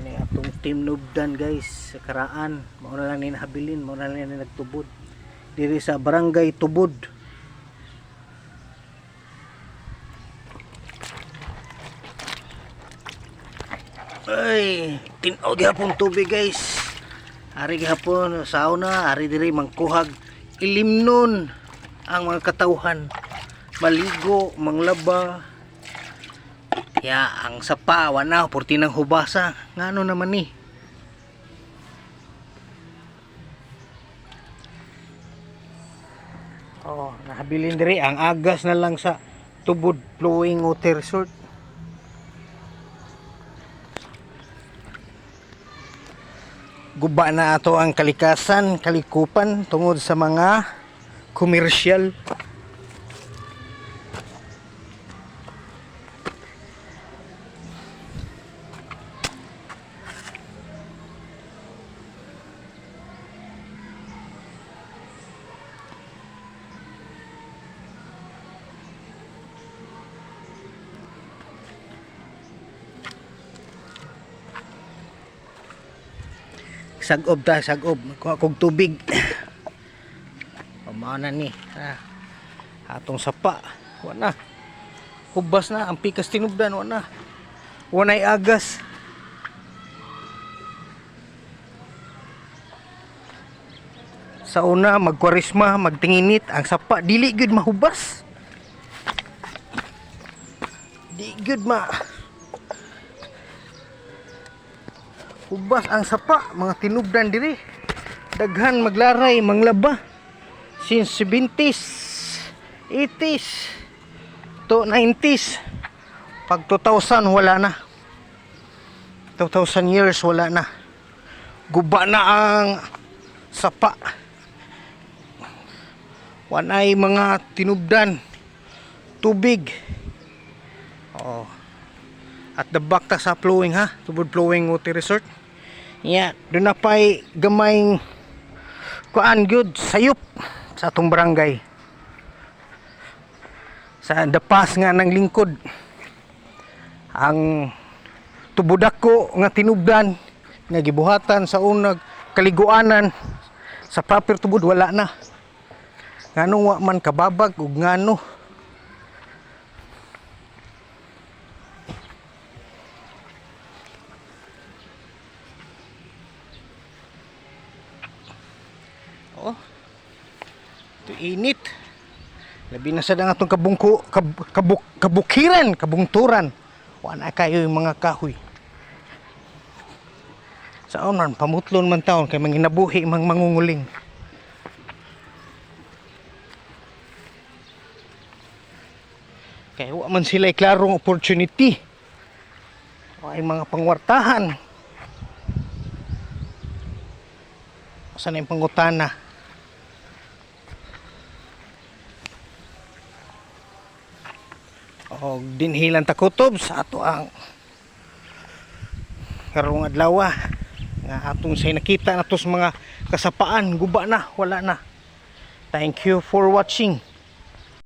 Ani atong Team Nubdan guys sa karaan, mao na lang ni nahabilin, mao na lang ni nagtubod diri sa Barangay Tubod. Ay, tinaw gihapon tubig guys. Ari gihapon sauna, ari diri mangkuhag ilimnon ang mga katawhan, maligo, manglaba. Ya, ang sapa wana porti nang hubasa. Ngano naman ni? Oh, nahabilin diri ang agas na lang sa Tubod Flowing Water Resort. Guba na ato ang kalikasan, kalikupan tungod sa mga komersyal. Sagob ta, sagob. Kuha kog tubig. Pamana ni. Atong sapa. Wala na. Hubas na. Ang pikas tinubdan. Wala na. Wanay agas. Sa una, magkwarisma, magtinginit. Ang sapa, dili good mahubas. Di good hubas ang sapa, mga tinubdan diri. Daghan maglaray, manglaba. Since 70s, 80s, to 90s. Pag 2000 wala na. 2000 years wala na. Guba na ang sapa. Wanay mga tinubdan. Tubig. Oh. At the back ta sa flowing ha, Tubod Flowing Water Resort. Yeah, doon na pa'y gamayng kuan good sayop sa atong barangay. Sa dapas nga ng lingkod. Ang tubodako nga tinubdan nga gibuhatan sa unag kaliguanan sa proper tubod wala na. Ngano wa man kababag ug ngano oh, ito init. Labi na sa atong kabukiran, kabungturan. Wala kayo yung mga kahoy. Sa man, pamutlon man taon kay manginabuhi mang mangunguling. Kaya wa man sila klarong opportunity. Ay mga pangwartahan. Saan yung pangutana? O dinhilan takutob sa ato ang karong adlaw nga atong say nakita natos mga kasapaan, guba na, wala na. Thank you for watching.